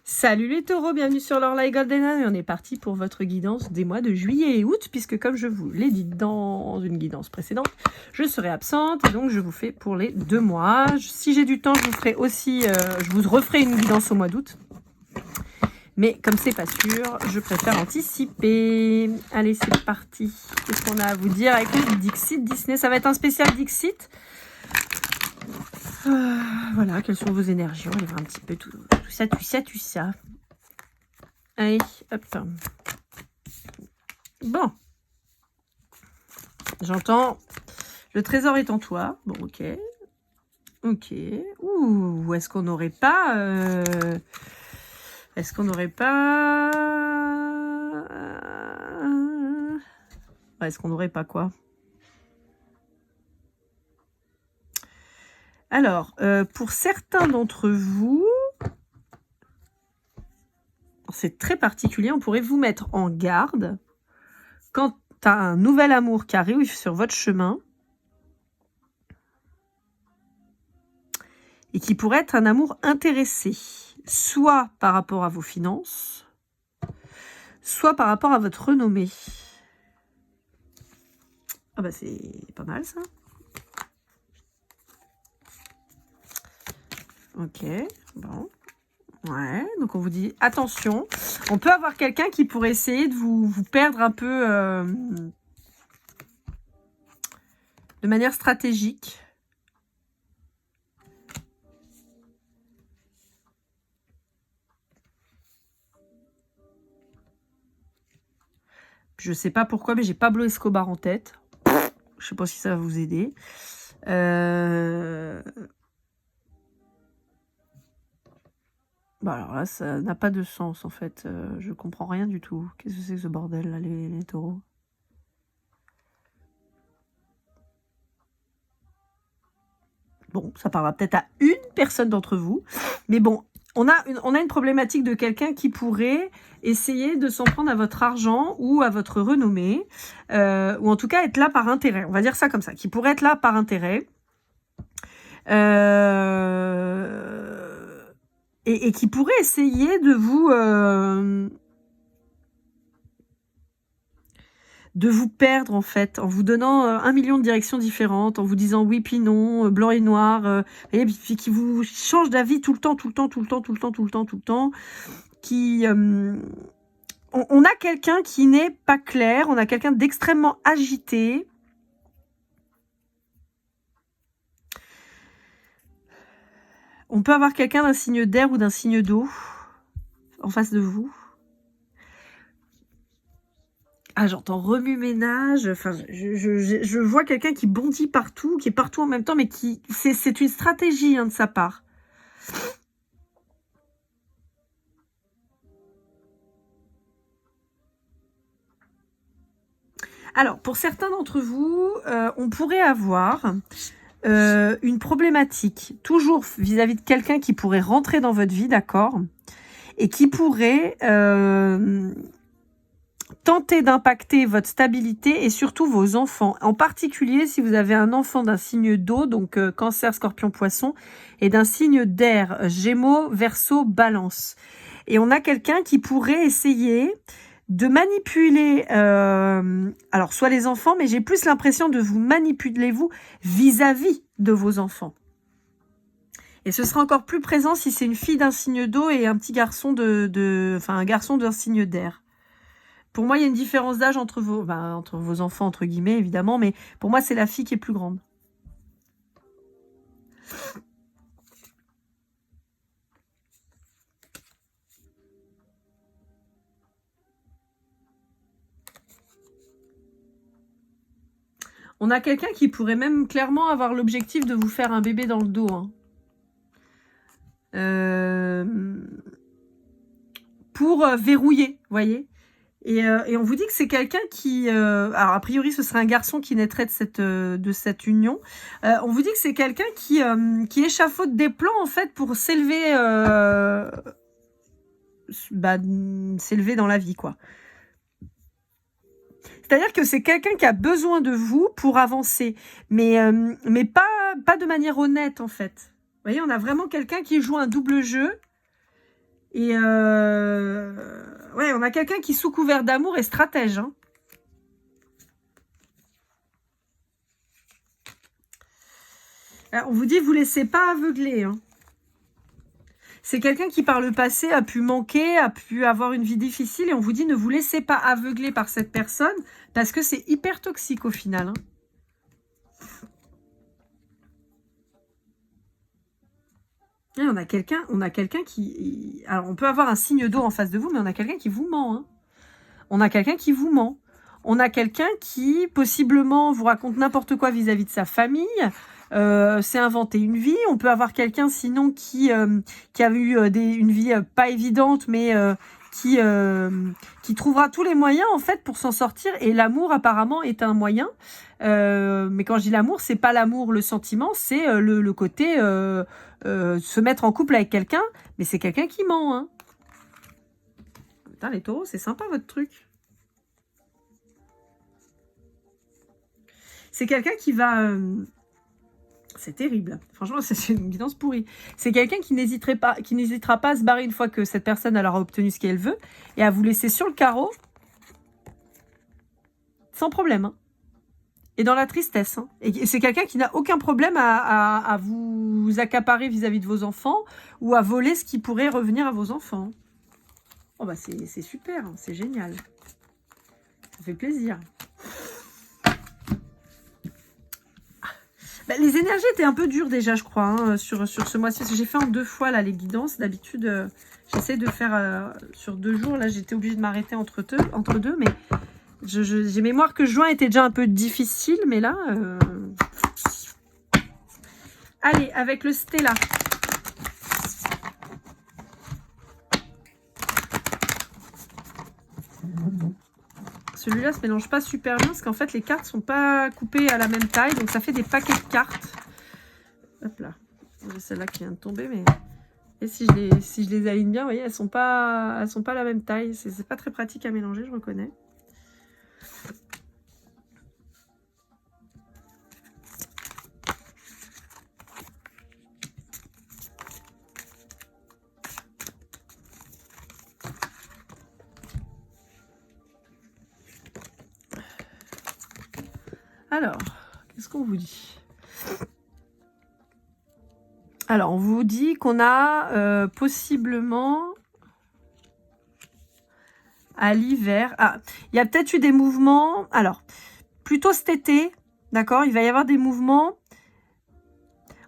Salut les taureaux, bienvenue sur l'Orlaï Golden et on est parti pour votre guidance des mois de juillet et août, puisque comme je vous l'ai dit dans une guidance précédente, je serai absente et donc je vous fais pour les 2 mois. Si j'ai du temps, je vous ferai aussi, je vous referai une guidance au mois d'août. Mais comme c'est pas sûr, je préfère anticiper. Allez, c'est parti. Qu'est-ce qu'on a à vous dire avec le Dixit Disney? Ça va être un spécial Dixit. Voilà, quelles sont vos énergies? On va voir un petit peu tout ça. Allez, hop. Bon. J'entends. Le trésor est en toi. Bon, ok. Ok. Ouh, est-ce qu'on n'aurait pas... Est-ce qu'on n'aurait pas... Est-ce qu'on n'aurait pas quoi? Alors, pour certains d'entre vous, c'est très particulier, on pourrait vous mettre en garde quand tu as un nouvel amour qui arrive sur votre chemin et qui pourrait être un amour intéressé, soit par rapport à vos finances, soit par rapport à votre renommée. Ah bah c'est pas mal ça. Ok, bon. Ouais, donc on vous dit attention. On peut avoir quelqu'un qui pourrait essayer de vous perdre un peu de manière stratégique. Je sais pas pourquoi, mais j'ai Pablo Escobar en tête. Je sais pas si ça va vous aider. Bah alors là, ça n'a pas de sens en fait. Je comprends rien du tout. Qu'est-ce que c'est que ce bordel là, les taureaux? Bon, ça parlera peut-être à une personne d'entre vous. Mais bon, on a une problématique de quelqu'un qui pourrait essayer de s'en prendre à votre argent ou à votre renommée. Ou en tout cas être là par intérêt. On va dire ça comme ça. Qui pourrait être là par intérêt. Et qui pourrait essayer de vous perdre en fait, en vous donnant 1 million de directions différentes, en vous disant oui puis non, blanc et noir, et puis qui vous change d'avis tout le temps. Qui, on a quelqu'un qui n'est pas clair, on a quelqu'un d'extrêmement agité. On peut avoir quelqu'un d'un signe d'air ou d'un signe d'eau en face de vous. Ah, j'entends remue-ménage. Enfin, je vois quelqu'un qui bondit partout, qui est partout en même temps, mais qui c'est une stratégie de sa part. Alors, pour certains d'entre vous, on pourrait avoir une problématique, toujours vis-à-vis de quelqu'un qui pourrait rentrer dans votre vie, d'accord, et qui pourrait tenter d'impacter votre stabilité et surtout vos enfants. En particulier, si vous avez un enfant d'un signe d'eau, donc Cancer, Scorpion, Poisson, et d'un signe d'air, Gémeaux, Verseau, Balance. Et on a quelqu'un qui pourrait essayer de manipuler, alors soit les enfants, mais j'ai plus l'impression de vous manipuler vous vis-à-vis de vos enfants. Et ce sera encore plus présent si c'est une fille d'un signe d'eau et un petit garçon enfin un garçon d'un signe d'air. Pour moi, il y a une différence d'âge entre vos enfants, entre guillemets, évidemment, mais pour moi, c'est la fille qui est plus grande. On a quelqu'un qui pourrait même clairement avoir l'objectif de vous faire un bébé dans le dos. Hein. Pour verrouiller, vous voyez. Et on vous dit que c'est quelqu'un qui... alors, a priori, ce serait un garçon qui naîtrait de cette union. On vous dit que c'est quelqu'un qui échafaude des plans, en fait, pour s'élever s'élever dans la vie, quoi. C'est-à-dire que c'est quelqu'un qui a besoin de vous pour avancer, mais pas de manière honnête, en fait. Vous voyez, on a vraiment quelqu'un qui joue un double jeu Et ouais, on a quelqu'un qui, sous couvert d'amour, est stratège. Hein. Alors, on vous dit, vous laissez pas aveugler. Hein. C'est quelqu'un qui, par le passé, a pu manquer, a pu avoir une vie difficile. Et on vous dit, ne vous laissez pas aveugler par cette personne, parce que c'est hyper toxique au final. Hein. Et on a quelqu'un qui... Alors, on peut avoir un signe d'eau en face de vous, mais on a quelqu'un qui vous ment. Hein. On a quelqu'un qui vous ment. On a quelqu'un qui, possiblement, vous raconte n'importe quoi vis-à-vis de sa famille, s'est inventé une vie. On peut avoir quelqu'un, sinon, qui a eu une vie pas évidente, mais qui trouvera tous les moyens, en fait, pour s'en sortir. Et l'amour, apparemment, est un moyen. Mais quand je dis l'amour, c'est pas l'amour, le sentiment, c'est le côté se mettre en couple avec quelqu'un, mais c'est quelqu'un qui ment. Hein. Putain, les taureaux, c'est sympa votre truc. C'est quelqu'un qui va... C'est terrible. Franchement, c'est une guidance pourrie. C'est quelqu'un qui n'hésitera pas à se barrer une fois que cette personne aura obtenu ce qu'elle veut et à vous laisser sur le carreau sans problème. Hein. Et dans la tristesse. Hein. Et c'est quelqu'un qui n'a aucun problème à vous accaparer vis-à-vis de vos enfants ou à voler ce qui pourrait revenir à vos enfants. Oh bah c'est super, hein, c'est génial. Ça fait plaisir. Bah, les énergies étaient un peu dures déjà, je crois, hein, sur ce mois-ci. J'ai fait en 2 fois là, les guidances. D'habitude, j'essaie de faire sur 2 jours. Là, j'étais obligée de m'arrêter entre deux. Mais j'ai mémoire que juin était déjà un peu difficile. Mais là... Allez, avec le Stella. Celui-là se mélange pas super bien parce qu'en fait les cartes sont pas coupées à la même taille, donc ça fait des paquets de cartes. Hop là, j'ai celle-là qui vient de tomber, mais et si je les aligne bien, vous voyez, elles sont pas à la même taille. C'est pas très pratique à mélanger, je reconnais. Alors, qu'est-ce qu'on vous dit? Alors, on vous dit qu'on a possiblement à l'hiver... Ah, il y a peut-être eu des mouvements... Alors, plutôt cet été, d'accord? Il va y avoir des mouvements...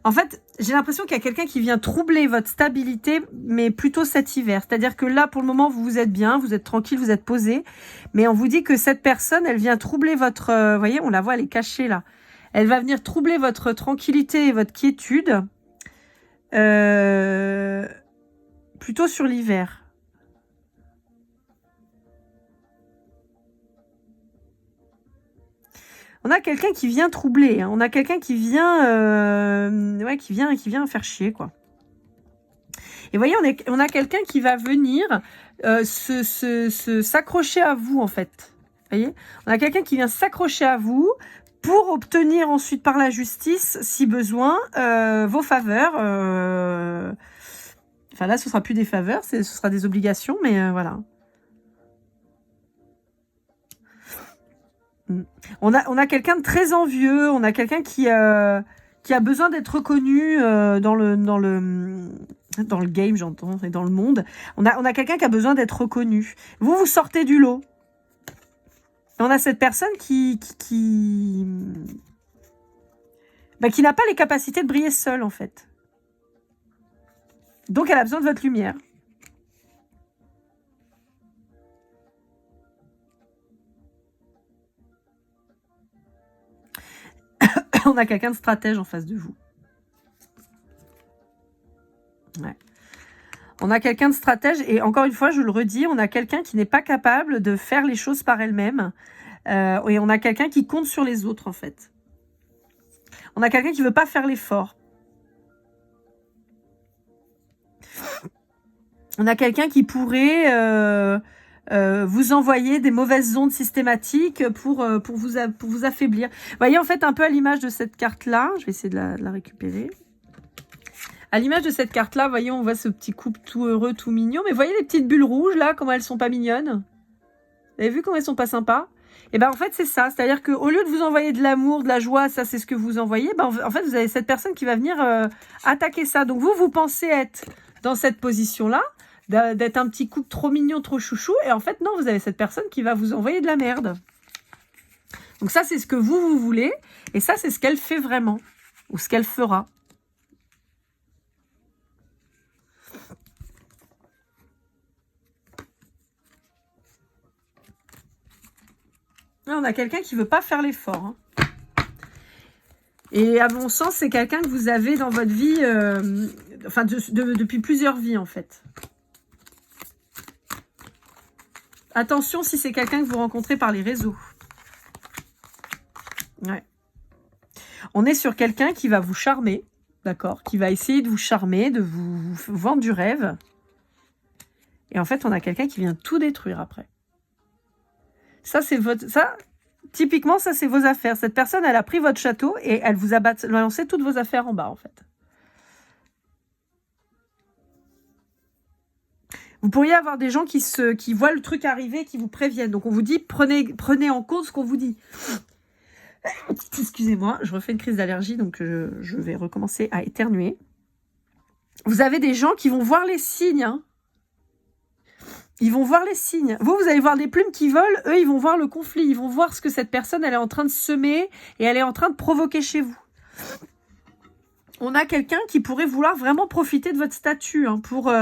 En fait, j'ai l'impression qu'il y a quelqu'un qui vient troubler votre stabilité, mais plutôt cet hiver. C'est-à-dire que là, pour le moment, vous êtes bien, vous êtes tranquille, vous êtes posé. Mais on vous dit que cette personne, elle vient troubler votre... vous voyez, on la voit, elle est cachée là. Elle va venir troubler votre tranquillité et votre quiétude. Plutôt sur l'hiver. On a quelqu'un qui vient troubler. Hein. On a quelqu'un qui vient, qui vient faire chier, quoi. Et vous voyez, on a quelqu'un qui va venir s'accrocher à vous, en fait. Vous voyez, on a quelqu'un qui vient s'accrocher à vous pour obtenir ensuite par la justice, si besoin, vos faveurs. Enfin là, ce sera plus des faveurs, ce sera des obligations, mais voilà. On a quelqu'un de très envieux, on a quelqu'un qui a besoin d'être reconnu dans le game, j'entends, et dans le monde. On a quelqu'un qui a besoin d'être reconnu. Vous sortez du lot. Et on a cette personne qui n'a pas les capacités de briller seule, en fait. Donc, elle a besoin de votre lumière. On a quelqu'un de stratège en face de vous. Ouais. On a quelqu'un de stratège et encore une fois, je le redis, on a quelqu'un qui n'est pas capable de faire les choses par elle-même. Et on a quelqu'un qui compte sur les autres, en fait. On a quelqu'un qui ne veut pas faire l'effort. On a quelqu'un qui pourrait vous envoyer des mauvaises ondes systématiques pour vous affaiblir. Vous voyez, en fait, un peu à l'image de cette carte-là. Je vais essayer de la récupérer. À l'image de cette carte-là, voyez, on voit ce petit couple tout heureux, tout mignon. Mais voyez les petites bulles rouges, là, comment elles sont pas mignonnes? Vous avez vu comment elles sont pas sympas? Et ben en fait, c'est ça. C'est-à-dire qu'au lieu de vous envoyer de l'amour, de la joie, ça, c'est ce que vous envoyez, ben, en fait, vous avez cette personne qui va venir attaquer ça. Donc, vous pensez être dans cette position-là, d'être un petit couple trop mignon, trop chouchou. Et en fait, non, vous avez cette personne qui va vous envoyer de la merde. Donc ça, c'est ce que vous voulez. Et ça, c'est ce qu'elle fait vraiment. Ou ce qu'elle fera. Là, on a quelqu'un qui ne veut pas faire l'effort. Hein. Et à mon sens, c'est quelqu'un que vous avez dans votre vie, enfin depuis plusieurs vies en fait. Attention si c'est quelqu'un que vous rencontrez par les réseaux. Ouais. On est sur quelqu'un qui va vous charmer, d'accord? Qui va essayer de vous charmer, de vous vendre du rêve. Et en fait, on a quelqu'un qui vient tout détruire après. Ça, c'est votre... Ça, typiquement, ça, c'est vos affaires. Cette personne, elle a pris votre château et elle vous a balancé toutes vos affaires en bas, en fait. Vous pourriez avoir des gens qui voient le truc arriver, qui vous préviennent. Donc, on vous dit, prenez en compte ce qu'on vous dit. Excusez-moi, je refais une crise d'allergie, donc je vais recommencer à éternuer. Vous avez des gens qui vont voir les signes. Hein. Ils vont voir les signes. Vous allez voir des plumes qui volent. Eux, ils vont voir le conflit. Ils vont voir ce que cette personne, elle est en train de semer et elle est en train de provoquer chez vous. On a quelqu'un qui pourrait vouloir vraiment profiter de votre statut hein, pour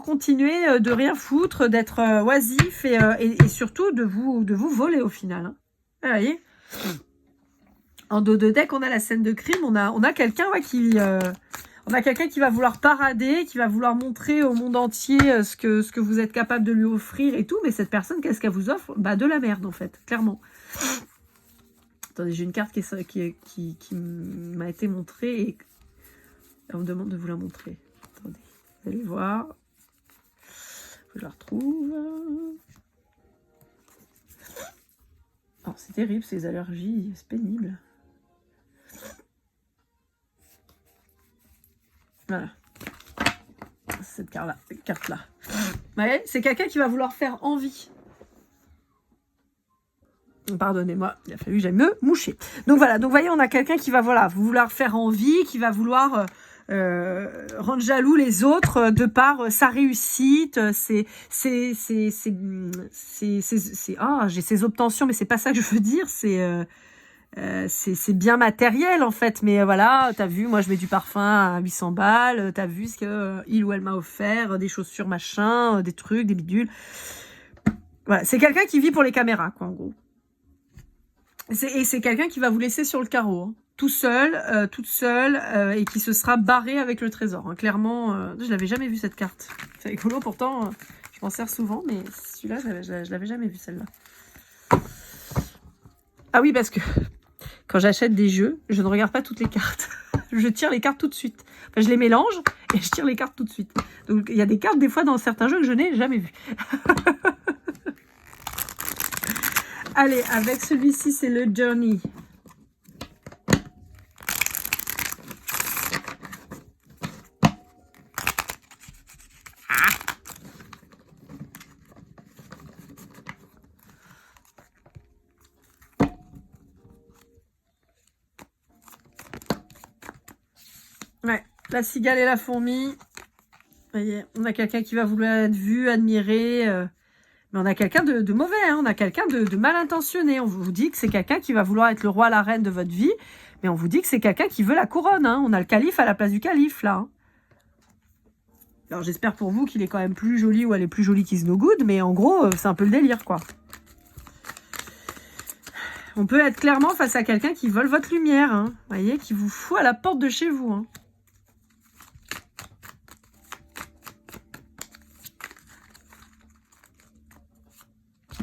continuer de rien foutre, d'être oisif et surtout de vous voler au final. Hein. Vous voyez ? En dos de deck, on a la scène de crime. On a quelqu'un ouais, on a quelqu'un qui va vouloir parader, qui va vouloir montrer au monde entier ce que vous êtes capable de lui offrir et tout. Mais cette personne, qu'est-ce qu'elle vous offre? Bah, de la merde, en fait, clairement. Attendez, j'ai une carte qui m'a été montrée et on me demande de vous la montrer. Attendez, vous allez voir. Je la retrouve. Oh, c'est terrible, ces allergies, c'est pénible. Voilà. Cette carte-là. Ouais, c'est quelqu'un qui va vouloir faire envie. Pardonnez-moi, il a fallu que j'aille me moucher. Donc voilà, donc voyez, on a quelqu'un qui va vouloir faire envie, qui va vouloir rendre jaloux les autres de par sa réussite, j'ai ses obtentions, mais c'est pas ça que je veux dire, c'est bien matériel en fait, mais voilà, t'as vu, moi je mets du parfum à 800 balles, t'as vu ce que il ou elle m'a offert, des chaussures machin, des trucs, des bidules. Voilà, c'est quelqu'un qui vit pour les caméras, quoi, en gros. Et c'est quelqu'un qui va vous laisser sur le carreau, hein, tout seul, toute seule, et qui se sera barré avec le trésor. Hein. Clairement, je l'avais jamais vu cette carte. C'est rigolo, pourtant, je m'en sers souvent, mais celui-là, je l'avais jamais vu, celle-là. Ah oui, parce que quand j'achète des jeux, je ne regarde pas toutes les cartes. Je tire les cartes tout de suite. Enfin, je les mélange et je tire les cartes tout de suite. Donc, il y a des cartes, des fois, dans certains jeux que je n'ai jamais vues. Allez, avec celui-ci, c'est le Journey. Ouais, la cigale et la fourmi. Vous voyez, on a quelqu'un qui va vouloir être vu, admiré. Mais on a quelqu'un de mauvais, hein, on a quelqu'un de mal intentionné. On vous dit que c'est quelqu'un qui va vouloir être le roi, la reine de votre vie. Mais on vous dit que c'est quelqu'un qui veut la couronne. Hein. On a le calife à la place du calife, là. Hein. Alors j'espère pour vous qu'il est quand même plus joli ou elle est plus jolie qu'Is No Good. Mais en gros, c'est un peu le délire, quoi. On peut être clairement face à quelqu'un qui vole votre lumière. Hein. Vous voyez, qui vous fout à la porte de chez vous. Hein.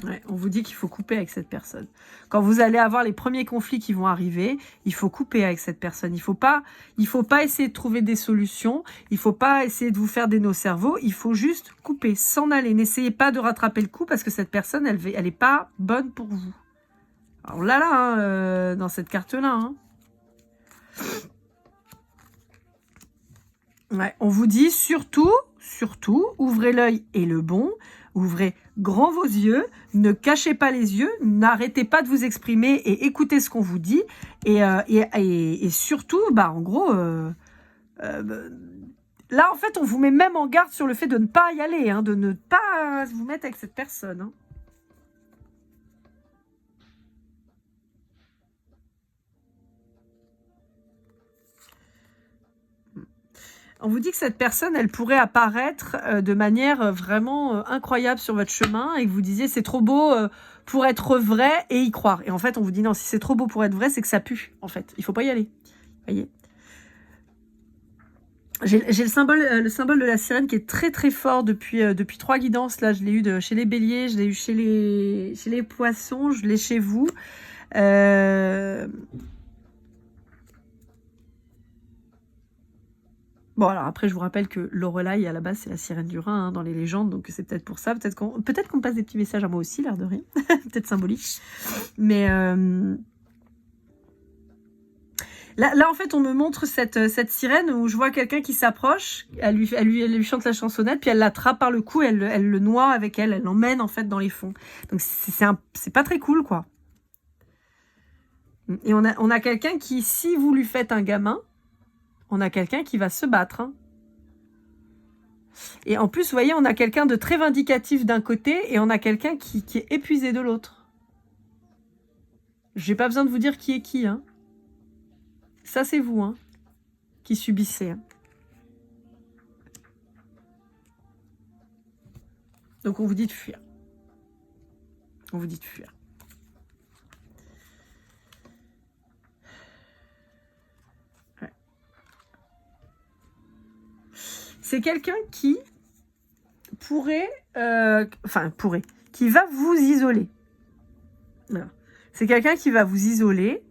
Ouais, on vous dit qu'il faut couper avec cette personne. Quand vous allez avoir les premiers conflits qui vont arriver, il faut couper avec cette personne. Il faut pas essayer de trouver des solutions. Il faut pas essayer de vous faire des nœuds au cerveau. Il faut juste couper, s'en aller. N'essayez pas de rattraper le coup parce que cette personne, elle est pas bonne pour vous. Alors là, hein, dans cette carte-là. Hein. Ouais, on vous dit surtout, ouvrez l'œil et le bon, ouvrez grand vos yeux, ne cachez pas les yeux, n'arrêtez pas de vous exprimer et écoutez ce qu'on vous dit. Et surtout, en gros, euh, là, en fait, on vous met même en garde sur le fait de ne pas y aller, hein, de ne pas vous mettre avec cette personne. Hein. On vous dit que cette personne, elle pourrait apparaître de manière vraiment incroyable sur votre chemin et que vous disiez c'est trop beau pour être vrai et y croire. Et en fait, on vous dit non, si c'est trop beau pour être vrai, c'est que ça pue, en fait. Il faut pas y aller. Voyez. J'ai le symbole de la sirène qui est très très fort depuis 3 guidances. Là, je l'ai eu chez les béliers, je l'ai eu chez les poissons, je l'ai chez vous. Bon, alors après, je vous rappelle que Lorelai, à la base, c'est la sirène du Rhin, hein, dans les légendes, donc c'est peut-être pour ça. Peut-être qu'on passe des petits messages à moi aussi, l'air de rien. Peut-être symbolique. Mais là, en fait, on me montre cette sirène où je vois quelqu'un qui s'approche, elle lui chante la chansonnette, puis elle l'attrape par le cou, elle le noie avec elle l'emmène, en fait, dans les fonds. Donc, c'est pas très cool, quoi. Et on a quelqu'un qui, si vous lui faites un gamin, on a quelqu'un qui va se battre, hein. Et en plus, vous voyez, on a quelqu'un de très vindicatif d'un côté et on a quelqu'un qui est épuisé de l'autre. J'ai pas besoin de vous dire qui est qui, hein. Ça, c'est vous, hein, qui subissez. Hein. Donc, on vous dit de fuir. On vous dit de fuir. Ouais. C'est quelqu'un qui pourrait, qui va vous isoler. Voilà. C'est quelqu'un qui va vous isoler.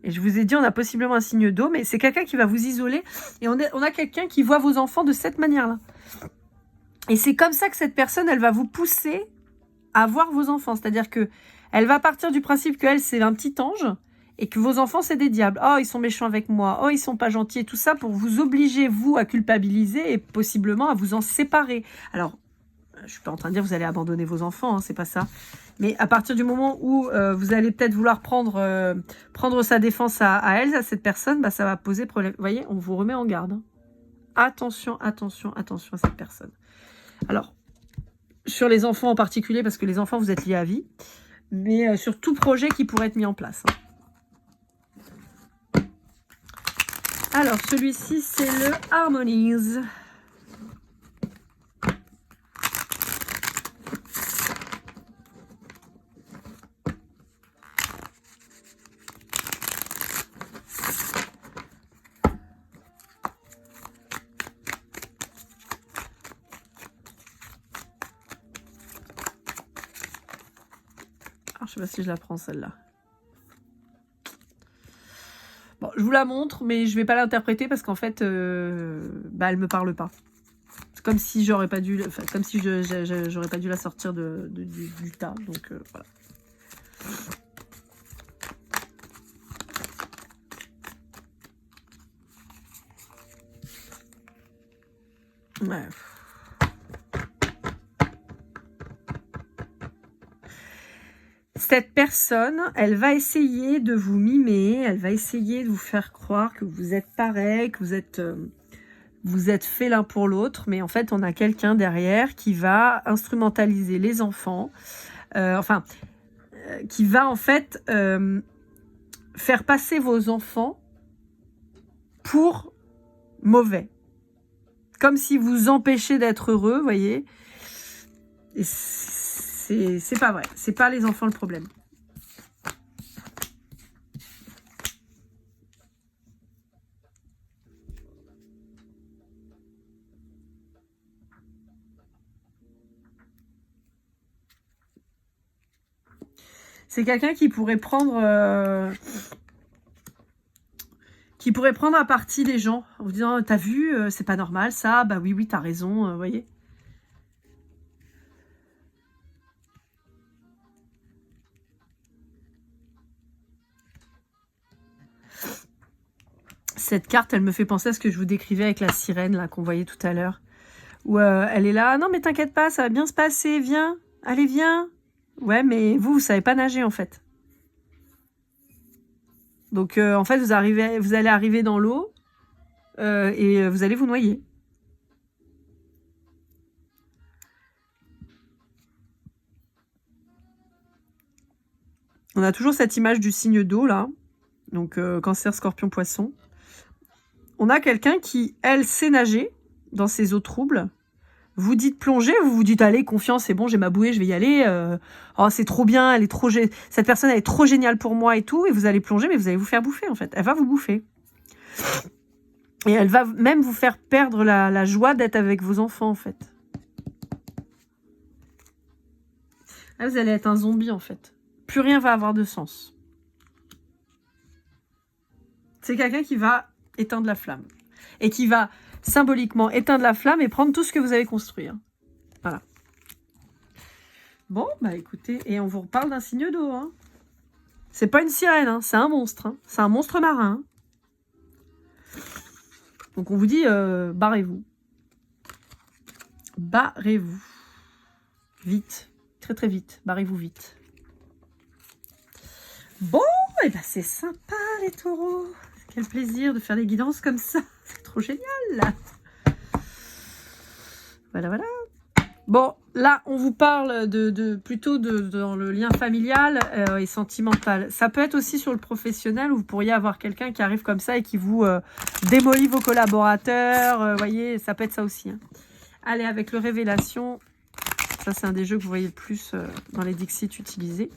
Et je vous ai dit, on a possiblement un signe d'eau, mais c'est quelqu'un qui va vous isoler. Et on a quelqu'un qui voit vos enfants de cette manière-là. Et c'est comme ça que cette personne, elle va vous pousser à voir vos enfants. C'est-à-dire que elle va partir du principe qu'elle, c'est un petit ange et que vos enfants, c'est des diables. Oh, ils sont méchants avec moi. Oh, ils sont pas gentils. Et tout ça pour vous obliger, vous, à culpabiliser et possiblement à vous en séparer. Alors, je suis pas en train de dire que vous allez abandonner vos enfants, hein, c'est pas ça. Mais à partir du moment où vous allez peut-être vouloir prendre sa défense à elle, à cette personne, ça va poser problème. Vous voyez, on vous remet en garde. Hein. Attention, attention, attention à cette personne. Alors, sur les enfants en particulier, parce que les enfants, vous êtes liés à vie, mais sur tout projet qui pourrait être mis en place. Hein. Alors, celui-ci, c'est le Harmonies. Je sais pas si je la prends celle-là. Bon, je vous la montre, mais je vais pas l'interpréter parce qu'en fait, elle me parle pas. C'est comme si j'aurais pas dû, comme si j'aurais pas dû la sortir du tas. Donc voilà. Ouais. Cette personne, elle va essayer de vous mimer, elle va essayer de vous faire croire que vous êtes pareil, que vous êtes fait l'un pour l'autre, mais en fait, on a quelqu'un derrière qui va instrumentaliser les enfants, qui va en fait faire passer vos enfants pour mauvais. Comme si vous empêchez d'être heureux, vous voyez. Et c'est pas vrai. C'est pas les enfants le problème. C'est quelqu'un qui pourrait prendre à partie les gens en vous disant t'as vu, c'est pas normal ça, bah oui t'as raison, vous voyez. Cette carte, elle me fait penser à ce que je vous décrivais avec la sirène là qu'on voyait tout à l'heure. Où elle est là, non mais t'inquiète pas, ça va bien se passer, viens, allez viens. Ouais, mais vous savez pas nager en fait. Donc en fait, vous allez arriver dans l'eau et vous allez vous noyer. On a toujours cette image du signe d'eau là, donc Cancer, Scorpion, Poisson. On a quelqu'un qui, elle, sait nager dans ces eaux troubles. Vous dites plonger, vous vous dites allez, confiance, c'est bon, j'ai ma bouée, je vais y aller. Oh, c'est trop bien, elle est trop cette personne elle est trop géniale pour moi et tout. Et vous allez plonger, mais vous allez vous faire bouffer en fait. Elle va vous bouffer. Et elle va même vous faire perdre la joie d'être avec vos enfants en fait. Là, vous allez être un zombie en fait. Plus rien va avoir de sens. C'est quelqu'un qui va éteindre la flamme. Et qui va symboliquement éteindre la flamme et prendre tout ce que vous avez construit. Hein. Voilà. Bon, bah écoutez, et on vous reparle d'un signe d'eau. Hein. C'est pas une sirène, hein, c'est un monstre. Hein. C'est un monstre marin. Hein. Donc on vous dit, barrez-vous. Barrez-vous. Vite. Très très vite. Barrez-vous vite. Bon, et ben c'est sympa les taureaux. Quel plaisir de faire des guidances comme ça. C'est trop génial. Voilà, voilà. Bon, là, on vous parle plutôt dans le lien familial et sentimental. Ça peut être aussi sur le professionnel où vous pourriez avoir quelqu'un qui arrive comme ça et qui vous démolit vos collaborateurs. Vous voyez, ça peut être ça aussi. Hein. Allez, avec le révélation. Ça, c'est un des jeux que vous voyez le plus dans les Dixit utilisés.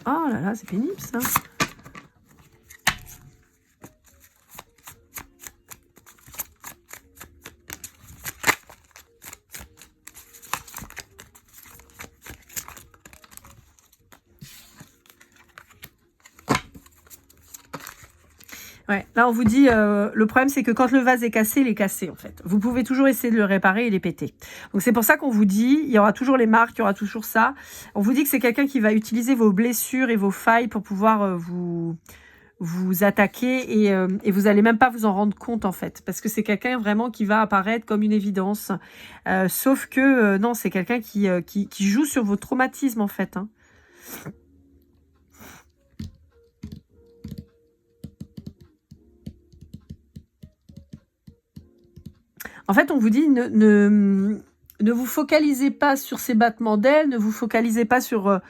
Oh là là, c'est pénible ça. Ouais, là on vous dit, le problème c'est que quand le vase est cassé, il est cassé en fait. Vous pouvez toujours essayer de le réparer, il est pété. Donc c'est pour ça qu'on vous dit, il y aura toujours les marques, il y aura toujours ça. On vous dit que c'est quelqu'un qui va utiliser vos blessures et vos failles pour pouvoir vous attaquer et vous allez même pas vous en rendre compte en fait. Parce que c'est quelqu'un vraiment qui va apparaître comme une évidence. Sauf que non, c'est quelqu'un qui joue sur vos traumatismes en fait. Hein. En fait, on vous dit, ne vous focalisez pas sur ces battements d'ailes, ne vous focalisez pas sur,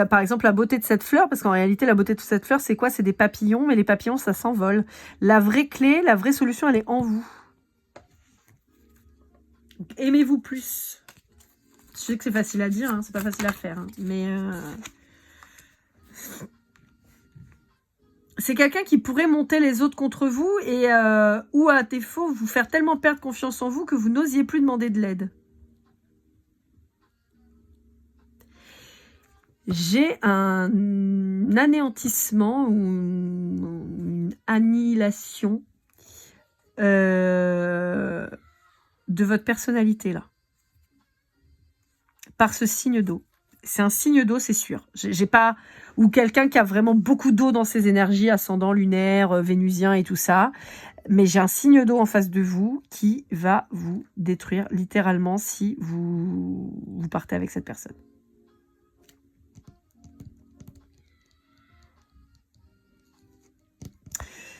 par exemple, la beauté de cette fleur, parce qu'en réalité, la beauté de cette fleur, c'est quoi? C'est des papillons, mais les papillons, ça s'envole. La vraie clé, la vraie solution, elle est en vous. Aimez-vous plus. Je sais que c'est facile à dire, hein, c'est pas facile à faire, hein, mais... C'est quelqu'un qui pourrait monter les autres contre vous et ou à défaut vous faire tellement perdre confiance en vous que vous n'osiez plus demander de l'aide. J'ai un anéantissement ou une annihilation de votre personnalité là. Par ce signe d'eau. C'est un signe d'eau, c'est sûr. J'ai pas... Ou quelqu'un qui a vraiment beaucoup d'eau dans ses énergies, ascendant lunaire, vénusien et tout ça. Mais j'ai un signe d'eau en face de vous qui va vous détruire littéralement si vous partez avec cette personne.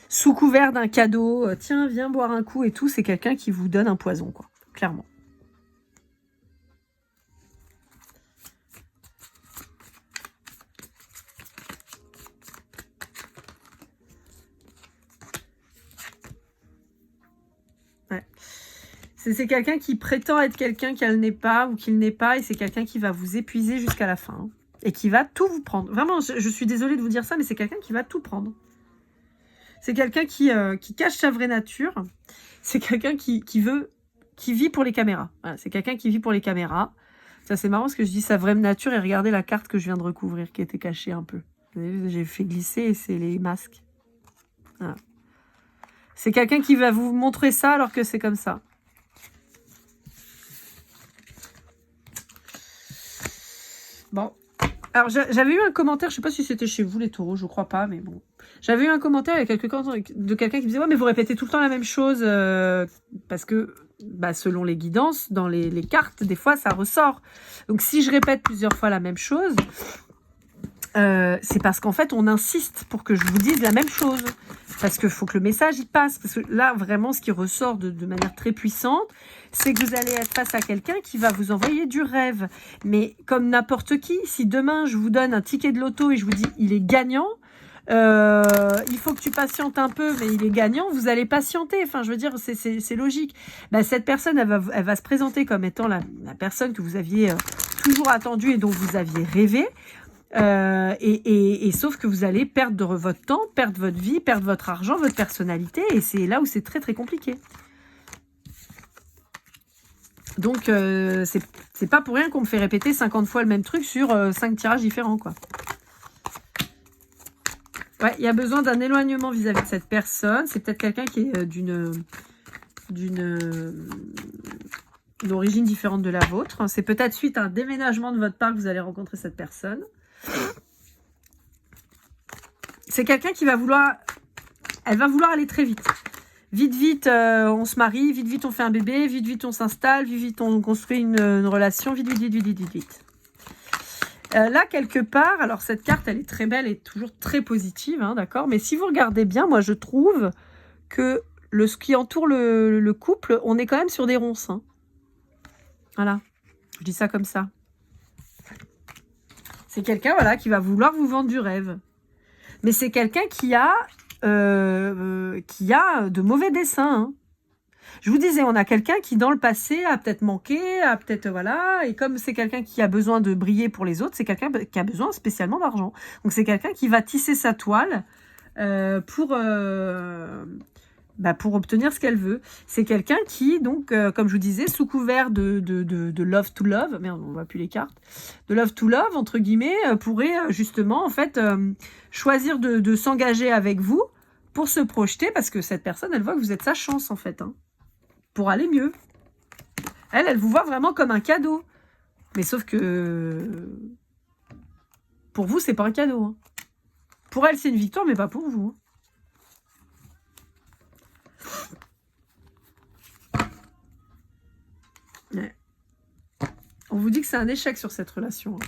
Sous couvert d'un cadeau, tiens, viens boire un coup et tout, c'est quelqu'un qui vous donne un poison, quoi. Clairement. Ouais. C'est quelqu'un qui prétend être quelqu'un qu'elle n'est pas ou qu'il n'est pas, et c'est quelqu'un qui va vous épuiser jusqu'à la fin. Hein, et qui va tout vous prendre. Vraiment, je suis désolée de vous dire ça, mais c'est quelqu'un qui va tout prendre. C'est quelqu'un qui cache sa vraie nature. C'est quelqu'un qui vit pour les caméras. Voilà, c'est quelqu'un qui vit pour les caméras. Ça, c'est marrant parce que je dis sa vraie nature et regardez la carte que je viens de recouvrir qui était cachée un peu. Vous avez vu, j'ai fait glisser et c'est les masques. Voilà. C'est quelqu'un qui va vous montrer ça alors que c'est comme ça. Bon. Alors, j'avais eu un commentaire, je sais pas si c'était chez vous les taureaux, je crois pas, mais bon. J'avais eu un commentaire avec de quelqu'un qui me disait « Ouais, mais vous répétez tout le temps la même chose parce que, bah, selon les guidances, dans les cartes, des fois, ça ressort. Donc, si je répète plusieurs fois la même chose, c'est parce qu'en fait, on insiste pour que je vous dise la même chose. Parce qu'il faut que le message, il passe. Parce que là, vraiment, ce qui ressort de manière très puissante, c'est que vous allez être face à quelqu'un qui va vous envoyer du rêve. Mais comme n'importe qui, si demain, je vous donne un ticket de loto et je vous dis « il est gagnant », il faut que tu patientes un peu, mais il est gagnant, vous allez patienter. Enfin, je veux dire, c'est logique. Ben, cette personne, elle va se présenter comme étant la personne que vous aviez toujours attendue et dont vous aviez rêvé. Et sauf que vous allez perdre votre temps, perdre votre vie, perdre votre argent, votre personnalité, et c'est là où c'est très très compliqué. Donc c'est pas pour rien qu'on me fait répéter 50 fois le même truc sur 5 tirages différents, quoi. Ouais, il y a besoin d'un éloignement vis-à-vis de cette personne. C'est peut-être quelqu'un qui est d'une origine différente de la vôtre. C'est peut-être suite à un déménagement de votre part que vous allez rencontrer cette personne. C'est quelqu'un qui va vouloir... Elle va vouloir aller très vite. Vite, vite, on se marie. Vite, vite, on fait un bébé. Vite, vite, on s'installe. Vite, vite, on construit une relation. Vite, vite, vite, vite, vite, vite, vite. Là, quelque part, alors cette carte, elle est très belle et toujours très positive, hein, d'accord. Mais si vous regardez bien, moi, je trouve que ce qui entoure le couple, on est quand même sur des ronces. Hein. Voilà. Je dis ça comme ça. C'est quelqu'un, voilà, qui va vouloir vous vendre du rêve. Mais c'est quelqu'un qui a de mauvais desseins. Hein. Je vous disais, on a quelqu'un qui, dans le passé, a peut-être manqué, a peut-être, voilà, et comme c'est quelqu'un qui a besoin de briller pour les autres, c'est quelqu'un qui a besoin spécialement d'argent. Donc, c'est quelqu'un qui va tisser sa toile pour obtenir ce qu'elle veut. C'est quelqu'un qui, donc, comme je vous disais, sous couvert de love to love, merde, on voit plus les cartes, de love to love, entre guillemets, pourrait justement, en fait, choisir de s'engager avec vous pour se projeter, parce que cette personne, elle voit que vous êtes sa chance, en fait, hein, pour aller mieux. Elle vous voit vraiment comme un cadeau. Mais sauf que, pour vous, c'est pas un cadeau. Hein. Pour elle, c'est une victoire, mais pas pour vous. Hein. Ouais. On vous dit que c'est un échec sur cette relation.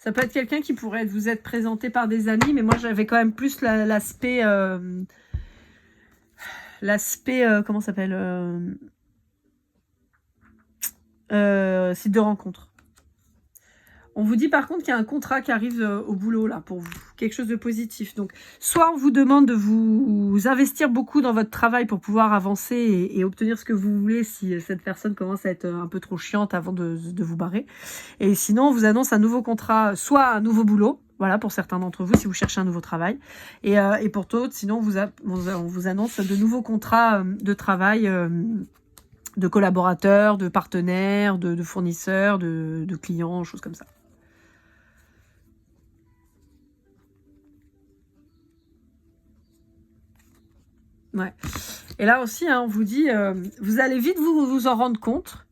Ça peut être quelqu'un qui pourrait vous être présenté par des amis, mais moi j'avais quand même plus l'aspect... comment ça s'appelle site de rencontre. On vous dit par contre qu'il y a un contrat qui arrive au boulot là pour vous, quelque chose de positif. Donc, soit on vous demande de vous investir beaucoup dans votre travail pour pouvoir avancer et obtenir ce que vous voulez si cette personne commence à être un peu trop chiante avant de vous barrer. Et sinon, on vous annonce un nouveau contrat, soit un nouveau boulot, voilà pour certains d'entre vous si vous cherchez un nouveau travail. Et pour d'autres, sinon on vous annonce de nouveaux contrats de travail de collaborateurs, de partenaires, de fournisseurs, de clients, choses comme ça. Ouais. Et là aussi, hein, on vous dit, vous allez vite vous en rendre compte,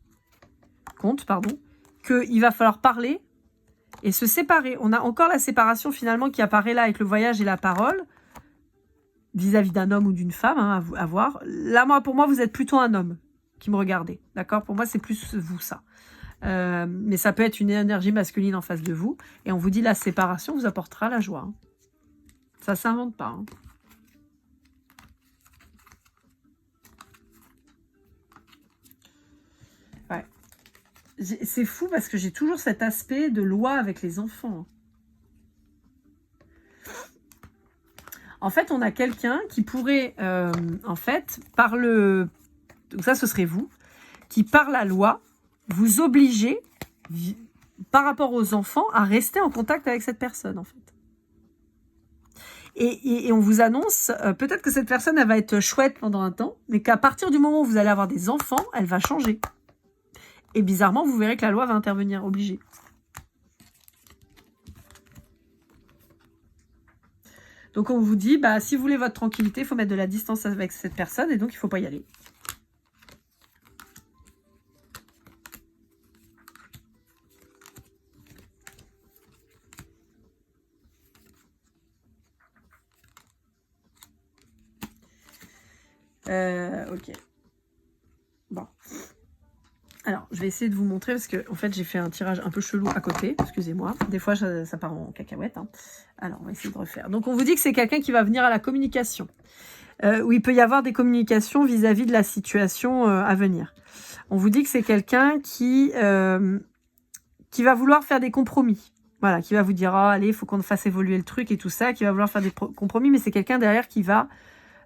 qu'il va falloir parler et se séparer. On a encore la séparation finalement qui apparaît là avec le voyage et la parole, vis-à-vis d'un homme ou d'une femme, hein, à voir. Là, pour moi, vous êtes plutôt un homme qui me regardez, d'accord? Pour moi, c'est plus vous, ça. Mais ça peut être une énergie masculine en face de vous. Et on vous dit, la séparation vous apportera la joie. Hein. Ça ne s'invente pas. Hein. Ouais. C'est fou parce que j'ai toujours cet aspect de loi avec les enfants. En fait, on a quelqu'un qui pourrait, en fait, donc ça, ce serait vous, qui par la loi, vous obliger, par rapport aux enfants, à rester en contact avec cette personne, en fait. Et on vous annonce, peut-être que cette personne, elle va être chouette pendant un temps, mais qu'à partir du moment où vous allez avoir des enfants, elle va changer. Et bizarrement, vous verrez que la loi va intervenir, obligée. Donc on vous dit, bah, si vous voulez votre tranquillité, il faut mettre de la distance avec cette personne et donc il ne faut pas y aller. Ok. Bon. Alors, je vais essayer de vous montrer parce que en fait, j'ai fait un tirage un peu chelou à côté. Excusez-moi. Des fois, ça part en cacahuète. Hein. Alors, on va essayer de refaire. Donc, on vous dit que c'est quelqu'un qui va venir à la communication. Où il peut y avoir des communications vis-à-vis de la situation à venir. On vous dit que c'est quelqu'un qui va vouloir faire des compromis. Voilà, qui va vous dire, oh, allez, il faut qu'on fasse évoluer le truc et tout ça, qui va vouloir faire des compromis, mais c'est quelqu'un derrière qui va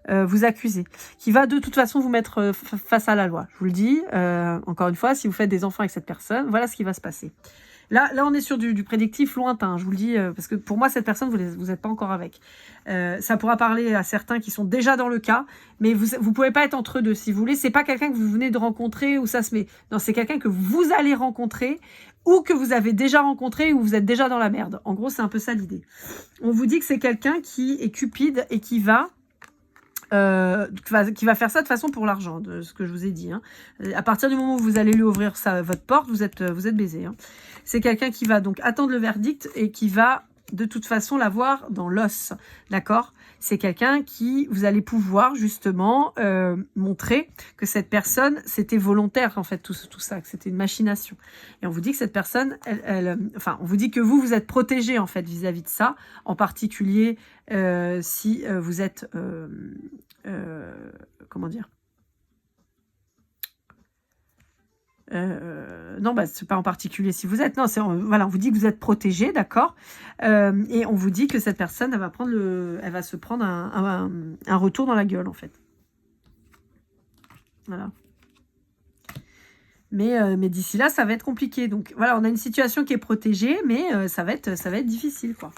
vous accuser, qui va de toute façon vous mettre face à la loi. Je vous le dis, encore une fois, si vous faites des enfants avec cette personne, voilà ce qui va se passer. Là, on est sur du prédictif lointain, je vous le dis, parce que pour moi, cette personne, vous n'êtes pas encore avec. Ça pourra parler à certains qui sont déjà dans le cas, mais vous pouvez pas être entre deux, si vous voulez. C'est pas quelqu'un que vous venez de rencontrer ou ça se met. Non, c'est quelqu'un que vous allez rencontrer ou que vous avez déjà rencontré ou vous êtes déjà dans la merde. En gros, c'est un peu ça l'idée. On vous dit que c'est quelqu'un qui est cupide et qui va faire ça de façon pour l'argent, de ce que je vous ai dit. Hein. À partir du moment où vous allez lui ouvrir votre porte, vous êtes baisé. Hein. C'est quelqu'un qui va donc attendre le verdict et qui va de toute façon l'avoir dans l'os. D'accord ? C'est quelqu'un qui, vous allez pouvoir justement montrer que cette personne, c'était volontaire en fait, tout ça, que c'était une machination. Et on vous dit que cette personne, enfin, on vous dit que vous êtes protégé en fait vis-à-vis de ça, en particulier si vous êtes, comment dire, non, bah, c'est pas en particulier si vous êtes, non, voilà, on vous dit que vous êtes protégé, d'accord, et on vous dit que cette personne, elle va se prendre un retour dans la gueule, en fait. Voilà. Mais d'ici là, ça va être compliqué. Donc, voilà, on a une situation qui est protégée, mais ça va être difficile, quoi.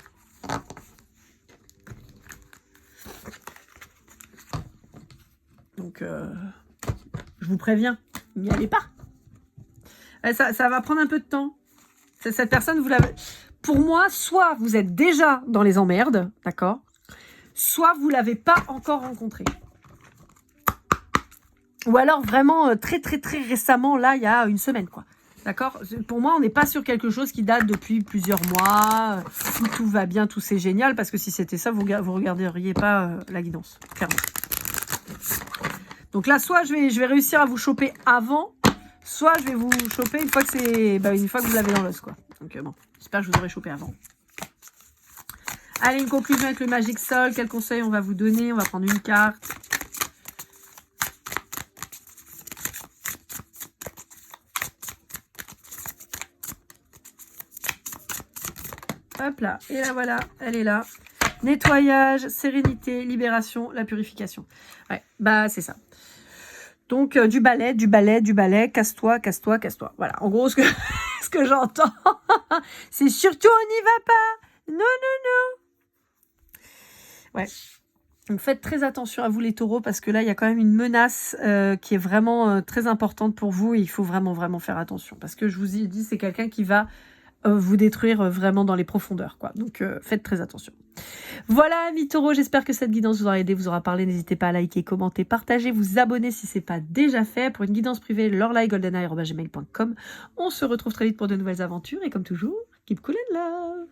Donc, je vous préviens, n'y allez pas. Ça va prendre un peu de temps. Cette personne, vous l'avez... Pour moi, soit vous êtes déjà dans les emmerdes, d'accord, soit vous ne l'avez pas encore rencontré. Ou alors vraiment très récemment, là, il y a une semaine, quoi. D'accord ? Pour moi, on n'est pas sur quelque chose qui date depuis plusieurs mois, où tout va bien, tout c'est génial, parce que si c'était ça, vous ne regarderiez pas la guidance, clairement. Donc là, soit je vais réussir à vous choper avant, soit je vais vous choper une fois que vous l'avez dans l'os, quoi. Donc bon, j'espère que je vous aurai chopé avant. Allez, une conclusion avec le Magic Sol. Quel conseil on va vous donner? On va prendre une carte. Hop là, et là voilà, elle est là. Nettoyage, sérénité, libération, la purification. Ouais, bah c'est ça. Donc du balai, casse-toi. Voilà, en gros ce que j'entends, c'est surtout on n'y va pas. Non. Ouais. Donc faites très attention à vous les taureaux parce que là il y a quand même une menace qui est vraiment très importante pour vous et il faut vraiment faire attention parce que je vous ai dit c'est quelqu'un qui va vous détruire vraiment dans les profondeurs, quoi. Donc, faites très attention. Voilà, amis taureaux, j'espère que cette guidance vous aura aidé, vous aura parlé. N'hésitez pas à liker, commenter, partager, vous abonner si ce n'est pas déjà fait. Pour une guidance privée, lorelai@goldeneye@gmail.com. On se retrouve très vite pour de nouvelles aventures et comme toujours, keep cool and love.